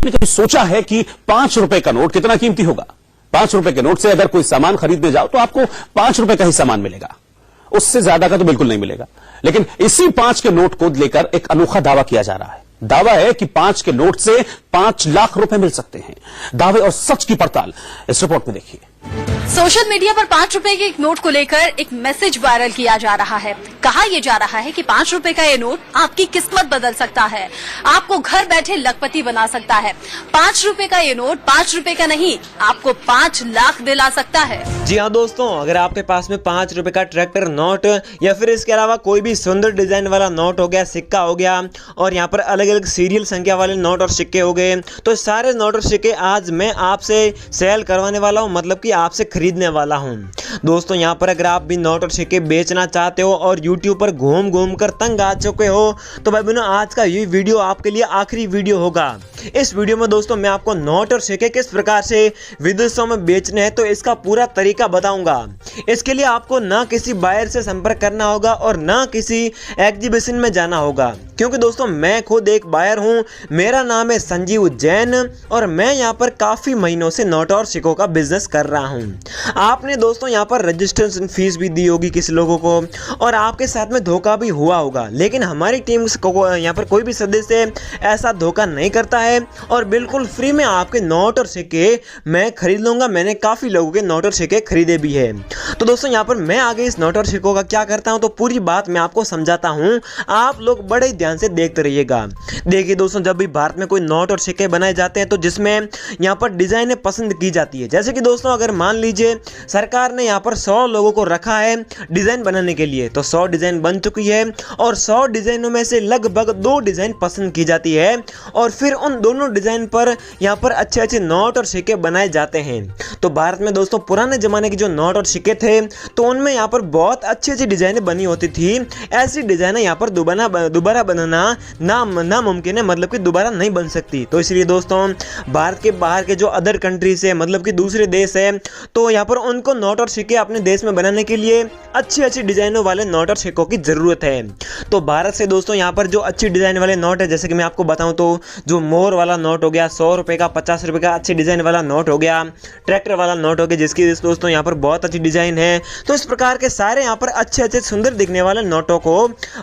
कभी सोचा है कि 5 रुपए का नोट कितना कीमती होगा? 5 रुपए के नोट से अगर कोई सामान खरीदने जाओ तो आपको 5 रुपए का ही सामान मिलेगा, उससे ज्यादा का तो बिल्कुल नहीं मिलेगा। लेकिन इसी 5 के नोट को लेकर एक अनोखा दावा किया जा रहा है। दावा है कि 5 के नोट से 5 लाख रुपए मिल सकते हैं। दावे और सच की पड़ताल इस रिपोर्ट में देखिए। सोशल मीडिया पर 5 रुपए के एक नोट को लेकर एक मैसेज वायरल किया जा रहा है। कहा यह जा रहा है कि 5 रुपए का ये नोट आपकी किस्मत बदल सकता है, आपको घर बैठे लखपति बना सकता है। 5 रुपए का ये नोट 5 रुपए का नहीं, आपको 5 लाख दिला सकता है। जी हाँ दोस्तों, अगर आपके पास में 5 रुपए का ट्रैक्टर नोट या फिर इसके अलावा कोई भी सुंदर डिजाइन वाला नोट हो गया, सिक्का हो गया, और यहाँ पर अलग अलग सीरियल संख्या वाले नोट और सिक्के हो गए, तो सारे नोट और सिक्के आज मैं आपसे सेल करवाने वाला हूँ, मतलब कि आपसे खरीदने वाला हूँ। दोस्तों यहाँ पर अगर आप भी नोट और सिक्के बेचना चाहते हो और यूट्यूब पर घूम घूम कर तंग आ चुके हो, तो भाई बहनों आज का ये वीडियो आपके लिए आखिरी वीडियो होगा। इस वीडियो में दोस्तों मैं आपको नोट और सिक्के किस प्रकार से विदेशों में बेचने हैं तो इसका पूरा तरीका बताऊंगा। इसके लिए आपको ना किसी बायर से संपर्क करना होगा और ना किसी एग्जीबिशन में जाना होगा, क्योंकि दोस्तों मैं खुद एक बायर हूं। मेरा नाम है संजीव जैन और मैं यहां पर काफ़ी महीनों से नोट और सिक्कों का बिजनेस कर रहा हूं। आपने दोस्तों यहां पर रजिस्ट्रेशन फीस भी दी होगी किसी लोगों को और आपके साथ में धोखा भी हुआ होगा, लेकिन हमारी टीम को यहाँ पर कोई भी सदस्य ऐसा धोखा नहीं करता है और बिल्कुल फ्री में आपके नोट और सिक्के मैं खरीद लूँगा। मैंने काफ़ी लोगों के नोट और सिक्के खरीदे भी है। तो दोस्तों यहाँ पर मैं आगे इस नोट और सिक्कों का क्या करता हूँ तो पूरी बात मैं आपको समझाता हूँ, आप लोग बड़े ध्यान से देखते रहिएगा। देखिए दोस्तों, जब भी भारत में कोई नोट और सिक्के बनाए जाते हैं तो जिसमें यहाँ पर डिज़ाइनें पसंद की जाती है। जैसे कि दोस्तों अगर मान लीजिए सरकार ने यहाँ पर 100 लोगों को रखा है डिज़ाइन बनाने के लिए, तो 100 डिज़ाइन बन चुकी है और 100 डिज़ाइनों में से लगभग 2 डिज़ाइन पसंद की जाती है और फिर उन दोनों डिज़ाइन पर यहाँ पर अच्छे अच्छे नोट और सिक्के बनाए जाते हैं। तो भारत में दोस्तों पुराने ज़माने के जो नोट और सिक्के थे तो उनमें यहाँ पर बहुत अच्छी अच्छी डिज़ाइनें बनी होती थी। ऐसी डिज़ाइनें यहाँ पर दोबारा बनाना नामुमकिन है, मतलब कि दोबारा नहीं बन सकती। तो इसलिए दोस्तों भारत के बाहर के जो अदर कंट्रीज है, मतलब कि दूसरे देश है, तो यहाँ पर उनको नोट और सिक्के अपने देश में बनाने के लिए अच्छी अच्छी डिज़ाइनों वाले नोट और सिक्कों की ज़रूरत है। तो भारत से दोस्तों यहाँ पर जो अच्छी डिज़ाइन वाले नोट है, जैसे कि मैं आपको बताऊँ तो जो मोर वाला नोट हो गया, 100 रुपये का, 50 रुपये का अच्छी डिज़ाइन वाला नोट हो गया, ट्रैक्टर वाला नोट हो गया जिसकी दोस्तों यहाँ पर बहुत अच्छी डिज़ाइन है। तो इस प्रकार के सारे यहाँ पर अच्छे अच्छे सुंदर दिखने वाले नोटों को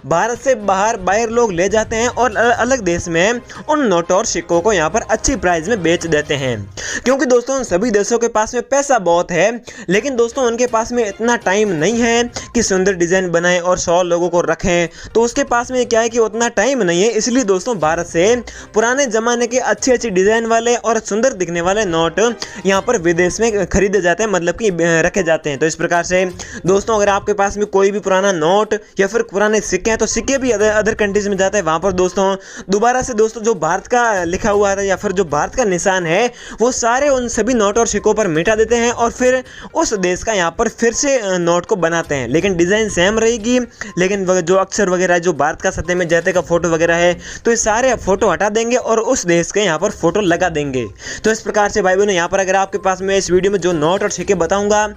भारत से बाहर लोग ले जाते हैं और अलग देश में उन नोटों और सिक्कों को यहाँ पर अच्छी प्राइस में बेच देते हैं, क्योंकि दोस्तों उन सभी देशों के पास में पैसा बहुत है, लेकिन दोस्तों उनके पास में इतना टाइम नहीं है कि सुंदर डिज़ाइन बनाएं और 100 लोगों को रखें। तो उसके पास में क्या है कि उतना टाइम नहीं है, इसलिए दोस्तों भारत से पुराने ज़माने के अच्छे अच्छे डिज़ाइन वाले और सुंदर दिखने वाले नोट यहाँ पर विदेश में खरीदे जाते हैं, मतलब कि रखे जाते हैं। तो इस प्रकार से दोस्तों अगर आपके पास में कोई भी पुराना नोट या फिर पुराने सिक्के हैं तो सिक्के भी अदर कंट्रीज में जाते हैं, वहाँ पर दोस्तों दोबारा से दोस्तों जो भारत का लिखा हुआ है या फिर जो भारत का निशान है वो सारे उन सभी नोट और सिक्कों पर मिटा देते हैं और फिर उस देश का यहाँ पर फिर से नोट को बनाते हैं, लेकिन डिज़ाइन सेम रहेगी, लेकिन जो अक्षर वगैरह जो भारत का सत्यमेव जयते का फोटो वगैरह है तो ये सारे फोटो हटा देंगे और उस देश के यहाँ पर फोटो लगा देंगे। तो इस प्रकार से भाई बहनों यहाँ पर अगर आपके पास में इस वीडियो में जो नोट और सिक्के बताऊंगा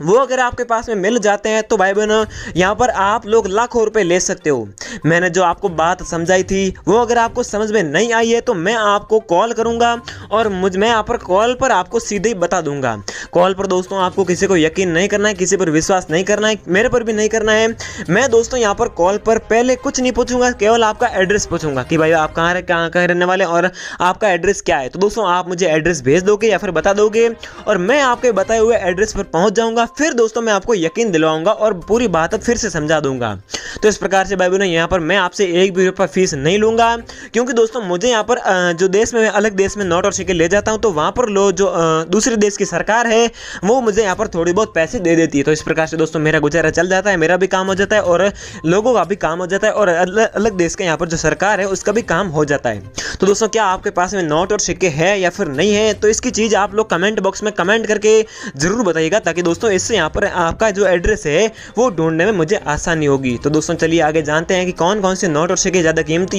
वो अगर आपके पास में मिल जाते हैं तो भाई बहनों यहाँ पर आप लोग लाखों रुपए ले सकते हो। मैंने जो आपको बात समझाई थी वो अगर आपको समझ में नहीं आई है तो मैं आपको कॉल करूँगा और मैं यहाँ पर कॉल पर आपको सीधे ही बता दूंगा। कॉल पर दोस्तों आपको किसी को यकीन नहीं करना है, किसी पर विश्वास नहीं करना है, मेरे पर भी नहीं करना है। मैं दोस्तों यहाँ पर कॉल पर पहले कुछ नहीं पूछूंगा, केवल आपका एड्रेस पूछूंगा कि भाई आप कहाँ रहने वाले और आपका एड्रेस क्या है। तो दोस्तों आप मुझे एड्रेस भेज दोगे या फिर बता दोगे और मैं आपके बताए हुए एड्रेस पर पहुँच जाऊँगा। फिर दोस्तों मैं आपको यकीन दिलवाऊंगा और पूरी बात फिर से समझा दूंगा। तो इस प्रकार से भाई बहनों यहाँ पर मैं आपसे एक भी रुपया फीस नहीं लूंगा, क्योंकि दोस्तों मुझे यहाँ पर जो देश में अलग देश में नोट और सिक्के ले जाता हूँ तो वहाँ पर जो दूसरे देश की सरकार है वो मुझे यहाँ पर थोड़ी बहुत पैसे दे देती है। तो इस प्रकार से दोस्तों मेरा गुजारा चल जाता है, मेरा भी काम हो जाता है और लोगों का भी काम हो जाता है और अलग देश का यहाँ पर जो सरकार है उसका भी काम हो जाता है। तो दोस्तों क्या आपके पास में नोट और सिक्के है या फिर नहीं है, तो इसकी चीज़ आप लोग कमेंट बॉक्स में कमेंट करके ज़रूर बताइएगा, ताकि दोस्तों इससे यहाँ पर आपका जो एड्रेस है वो ढूंढने में मुझे आसानी होगी। तो दोस्तों चलिए आगे जानते हैं कि कौन कौन से नोट और सिक्के ज़्यादा कीमती